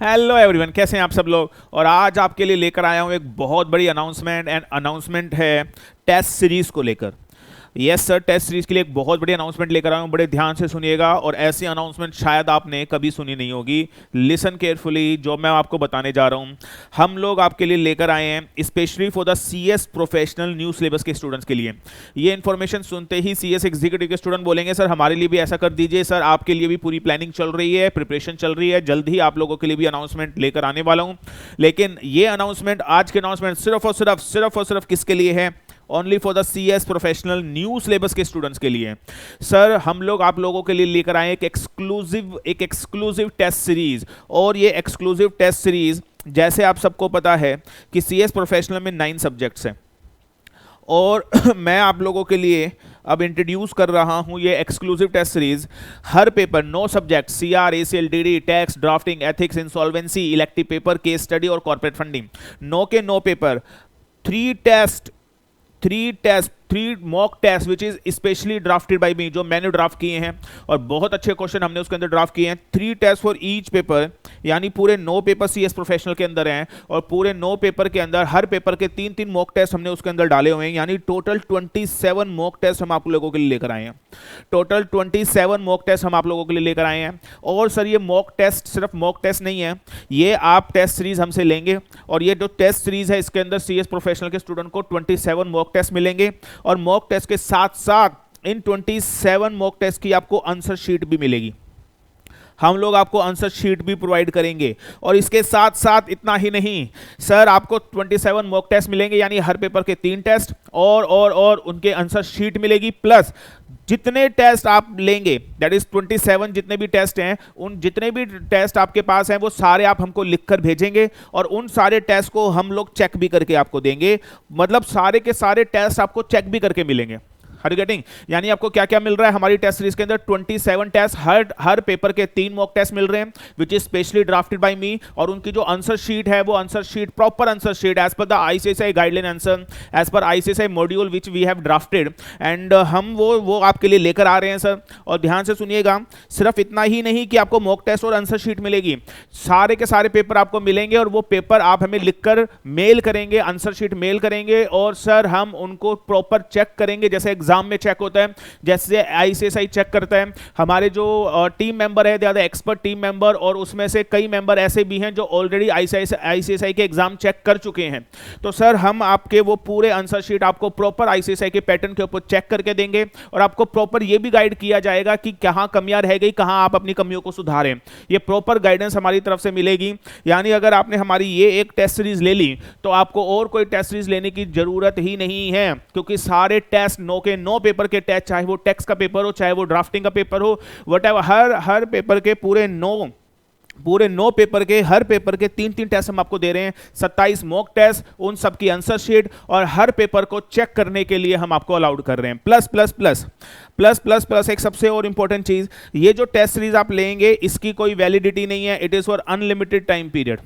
Hello everyone, कैसे हैं आप सब लोग। और आज आपके लिए लेकर आया हूं एक बहुत बड़ी अनाउंसमेंट एंड अनाउंसमेंट है टेस्ट सीरीज को लेकर। यस सर, टेस्ट सीरीज के लिए एक बहुत बड़ी अनाउंसमेंट लेकर आया हूं। बड़े ध्यान से सुनिएगा, और ऐसी अनाउंसमेंट शायद आपने कभी सुनी नहीं होगी। लिसन केयरफुली, जो मैं आपको बताने जा रहा हूं, हम लोग आपके लिए लेकर आए हैं specially for the CS professional new syllabus के स्टूडेंट्स के लिए। ये इन्फॉर्मेशन सुनते ही सीएस एग्जीक्यूटिव के स्टूडेंट बोलेंगे सर हमारे लिए भी ऐसा कर दीजिए। सर आपके लिए भी पूरी प्लानिंग चल रही है, प्रिपरेशन चल रही है, जल्द ही आप लोगों के लिए भी अनाउंसमेंट लेकर आने वाला हूं। लेकिन ये अनाउंसमेंट, आज के अनाउंसमेंट सिर्फ और सिर्फ किसके लिए है? Only for the CS professional new syllabus के स्टूडेंट्स के लिए। सर हम लोग आप लोगों के लिए लेकर आए एक एक्सक्लूसिव टेस्ट सीरीज। और ये एक्सक्लूसिव टेस्ट सीरीज, जैसे आप सबको पता है कि सीएस प्रोफेशनल में 9 सब्जेक्ट्स हैं, और मैं आप लोगों के लिए अब इंट्रोड्यूस कर रहा हूं ये एक्सक्लूसिव टेस्ट सीरीज। हर paper 9 subject, CR, ACL, DD, tax, drafting, ethics, insolvency, elective paper, case study और कॉर्पोरेट फंडिंग। 9 के 9 paper, 3 mock test which is specially drafted by me, जो मैंने ड्राफ्ट किए हैं, और बहुत अच्छे क्वेश्चन हमने उसके अंदर ड्राफ्ट किए हैं। 3 टेस्ट फॉर ईच पेपर, यानी पूरे 9 पेपर सीएस प्रोफेशनल के अंदर हैं, और पूरे 9 पेपर के अंदर हर पेपर के 3-3 मॉक टेस्ट हमने उसके अंदर डाले हुए हैं। यानी टोटल 27 मॉक टेस्ट हम आप लोगों के लिए लेकर आए हैं। टोटल 27 मॉक टेस्ट हम आप लोगों के लिए लेकर आए हैं। और सर ये मॉक टेस्ट सिर्फ मॉक टेस्ट नहीं है, ये आप टेस्ट सीरीज हमसे लेंगे, और ये जो टेस्ट सीरीज है इसके अंदर सीएस प्रोफेशनल के स्टूडेंट को 27 मॉक टेस्ट मिलेंगे। और मॉक टेस्ट के साथ साथ इन 27 मॉक टेस्ट की आपको आंसर शीट भी मिलेगी। हम लोग आपको आंसर शीट भी प्रोवाइड करेंगे। और इसके साथ साथ इतना ही नहीं सर, आपको 27 मॉक टेस्ट मिलेंगे, यानी हर पेपर के 3 टेस्ट और उनके आंसर शीट मिलेगी। प्लस जितने टेस्ट आप लेंगे, दैट इज 27 जितने भी टेस्ट हैं, उन जितने भी टेस्ट आपके पास हैं वो सारे आप हमको लिखकर भेजेंगे, और उन सारे टेस्ट को हम लोग चेक भी करके आपको देंगे। मतलब सारे के सारे टेस्ट आपको चेक भी करके मिलेंगे। हर गेटिंग, यानी आपको क्या क्या मिल रहा है हमारी टेस्ट सीरीज के अंदर? 27 टेस्ट, हर पेपर के 3 मॉक टेस्ट मिल रहे हैं which is specially drafted by me. और उनकी जो आंसर शीट है वो answer sheet, proper answer sheet as per the ICSI guideline answer, as per ICSI module which we have drafted, and हम वो आपके लिए लेकर आ रहे हैं सर। और ध्यान से सुनिएगा, सिर्फ इतना ही नहीं कि आपको मॉक टेस्ट और आंसर शीट मिलेगी, सारे के सारे पेपर आपको मिलेंगे, और वो पेपर आप हमें लिखकर मेल करेंगे, आंसर शीट मेल करेंगे, और सर हम उनको प्रॉपर चेक करेंगे, जैसे एग्जाम में चेक होता है, जैसे आईसीएसआई चेक करता है। हमारे जो टीम मेंबर है, they are the expert team member, और उसमें से कई मेंबर ऐसे भी हैं जो ऑलरेडी आईसीएसआई के एग्जाम चेक कर चुके हैं। तो सर हम आपके वो पूरे आंसर शीट आपको प्रॉपर आईसीएसआई के पैटर्न के ऊपर चेक करके देंगे, और आपको प्रॉपर ये भी गाइड किया जाएगा कि कहां कमियां रह गई, कहां आप अपनी कमियों को सुधारें। ये प्रॉपर गाइडेंस हमारी तरफ से मिलेगी। यानी अगर आपने हमारी ये एक टेस्ट सीरीज ले ली तो आपको और कोई टेस्ट सीरीज लेने की जरूरत ही नहीं है, क्योंकि सारे टेस्ट 9 के 9 पेपर के टेस्ट, चाहे वो टेक्स्ट का पेपर हो, चाहे वो ड्राफ्टिंग का पेपर हो, व्हाटएवर, हर पेपर के पूरे 9 पेपर के, हर पेपर के 3-3 टेस्ट हम आपको दे रहे हैं। 27 मॉक टेस्ट, उन सब की आंसर शीट, और हर पेपर को चेक करने के लिए हम आपको अलाउड कर रहे हैं। प्लस एक सबसे और इंपॉर्टेंट चीज, ये जो टेस्ट सीरीज आप लेंगे इसकी कोई वैलिडिटी नहीं है, it is for unlimited time period.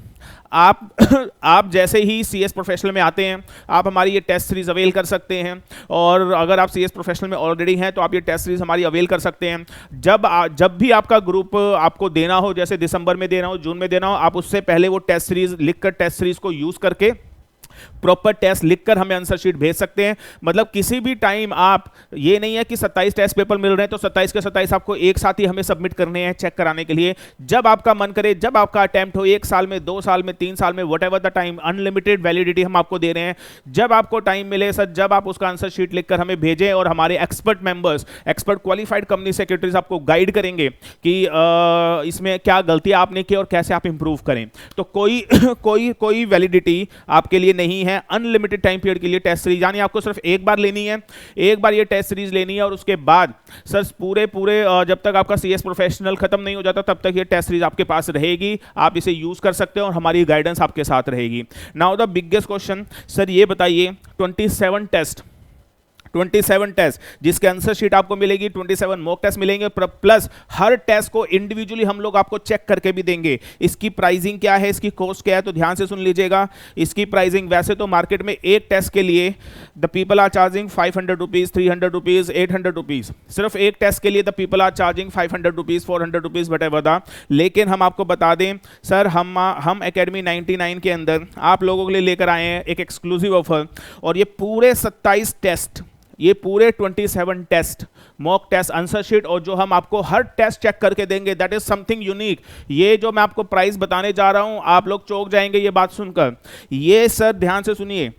आप जैसे ही सीएस प्रोफेशनल में आते हैं, आप हमारी ये टेस्ट सीरीज अवेल कर सकते हैं। और अगर आप सीएस प्रोफेशनल में ऑलरेडी हैं तो आप ये टेस्ट सीरीज हमारी अवेल कर सकते हैं। जब भी आपका ग्रुप आपको देना हो, जैसे दिसंबर में देना हो, जून में देना हो, आप उससे पहले वो टेस्ट सीरीज लिखकर, टेस्ट सीरीज को यूज करके प्रॉपर टेस्ट लिखकर हमें आंसर शीट भेज सकते हैं। मतलब किसी भी टाइम आप, ये नहीं है कि 27 टेस्ट पेपर मिल रहे हैं तो 27 के 27 आपको एक साथ ही हमें सबमिट करने हैं चेक कराने के लिए। जब आपका मन करे, जब आपका अटेम्प्ट हो, 1 साल में, 2 साल में, 3 साल में, whatever the time, unlimited validity हम आपको दे रहे हैं। जब आपको टाइम मिले सर, जब आप उसका आंसर शीट लिखकर हमें भेजें, और हमारे expert members, expert qualified company secretaries आपको गाइड करेंगे कि इसमें क्या गलतियां आपने की और कैसे आप इंप्रूव करें। तो कोई वैलिडिटी आपके लिए नहीं है अनलिमिटेड टाइम पीरियड के लिए टेस्ट सीरीज। यानी आपको सिर्फ एक बार लेनी है, एक बार ये टेस्ट सीरीज लेनी है, और उसके बाद सर पूरे जब तक आपका सीएस प्रोफेशनल खत्म नहीं हो जाता तब तक ये टेस्ट सीरीज आपके पास रहेगी। आप इसे यूज कर सकते हैं और हमारी गाइडेंस आपके साथ रहेगी। Now the biggest question, sir ये बताइए 27 टेस्ट 27 टेस्ट, जिसके आंसर शीट आपको मिलेगी, 27 मॉक टेस्ट मिलेंगे, प्लस हर टेस्ट को इंडिविजुअली हम लोग आपको चेक करके भी देंगे। इसकी प्राइसिंग क्या है, इसकी कॉस्ट क्या है, तो ध्यान से सुन लीजिएगा। इसकी प्राइसिंग वैसे तो मार्केट में एक टेस्ट के लिए the people are charging 500 rupees, 300 rupees, 800 rupees. सिर्फ एक टेस्ट के लिए the people are charging 500 rupees, 400 rupees, whatever the. लेकिन हम आपको बता दें सर, हम एकेडमी 99 के अंदर आप लोगों के लिए लेकर आए हैं एक एक्सक्लूसिव ऑफर, और ये पूरे 27 टेस्ट, ये पूरे 27 test, mock test, answer sheet, और जो हम आपको हर टेस्ट चेक करके देंगे, दैट इज समथिंग यूनिक। ये जो मैं आपको प्राइस बताने जा रहा हूं, आप लोग चौंक जाएंगे ये बात सुनकर। ये सर ध्यान से सुनिए,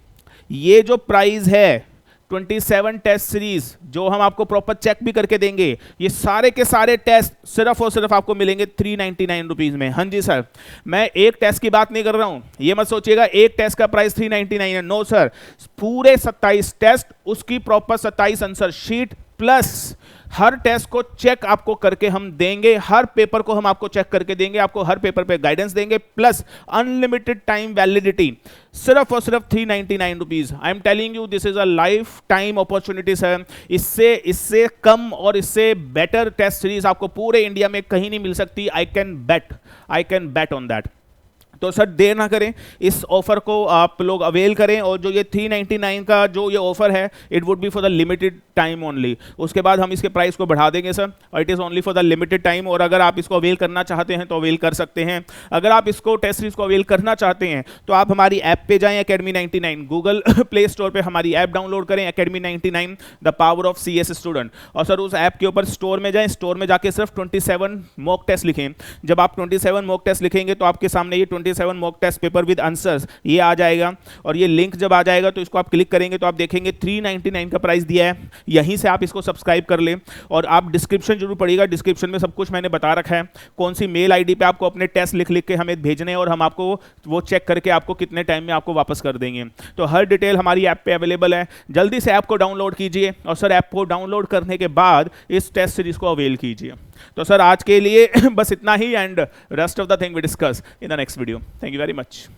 ये जो प्राइस है 27 टेस्ट सीरीज जो हम आपको प्रॉपर चेक भी करके देंगे, ये सारे के सारे टेस्ट सिर्फ और सिर्फ आपको मिलेंगे 399 रुपीज में। हाँ जी सर, मैं एक टेस्ट की बात नहीं कर रहा हूं, ये मत सोचिएगा एक टेस्ट का प्राइस 399 है। नो सर, पूरे 27 टेस्ट, उसकी प्रॉपर 27 आंसर शीट, प्लस हर टेस्ट को चेक आपको करके हम देंगे, हर पेपर को हम आपको चेक करके देंगे, आपको हर पेपर पे गाइडेंस देंगे, प्लस अनलिमिटेड टाइम वैलिडिटी, सिर्फ और सिर्फ 399 rupees. I am telling you this is a life time opportunity sir. इससे कम और इससे बेटर टेस्ट सीरीज आपको पूरे इंडिया में कहीं नहीं मिल सकती। I can bet on that. तो सर देर ना करें, इस ऑफर को आप लोग अवेल करें, और जो ये 399 का जो ये ऑफर है, it would be for the limited time only. उसके बाद हम इसके प्राइस को बढ़ा देंगे सर, और it is only for the limited time. और अगर आप इसको अवेल करना चाहते हैं तो अवेल कर सकते हैं। अगर आप इसको टेस्ट सीरीज को अवेल करना चाहते हैं तो आप हमारी ऐप पे जाएं, एकेडमी 99, गूगल प्ले स्टोर पे हमारी ऐप डाउनलोड करें, academy 99 the power of CS student. और सर उस ऐप के ऊपर स्टोर में जाएं, स्टोर में जाके सिर्फ 27 मॉक टेस्ट लिखें। जब आप 27 मॉक टेस्ट लिखेंगे तो आपके सामने ये 27 mock test paper with answers ये आ जाएगा, और ये लिंक जब आ जाएगा तो इसको आप क्लिक करेंगे तो आप देखेंगे 399 का प्राइस दिया है। यहीं से आप इसको सब्सक्राइब कर लें, और आप डिस्क्रिप्शन जरूर पढ़िएगा, डिस्क्रिप्शन में सब कुछ मैंने बता रखा है, कौन सी मेल आईडी पे आपको अपने टेस्ट लिख के हमें भेजने हैं, और हम आपको वो चेक करके आपको कितने टाइम में आपको वापस कर देंगे। तो हर डिटेल हमारी ऐप पे अवेलेबल है, जल्दी से ऐप को डाउनलोड कीजिए, और सर ऐप को डाउनलोड करने के बाद इस टेस्ट सीरीज को अवेल कीजिए। तो सर आज के लिए बस इतना ही, and rest of the thing we discuss in the next video. Thank you very much.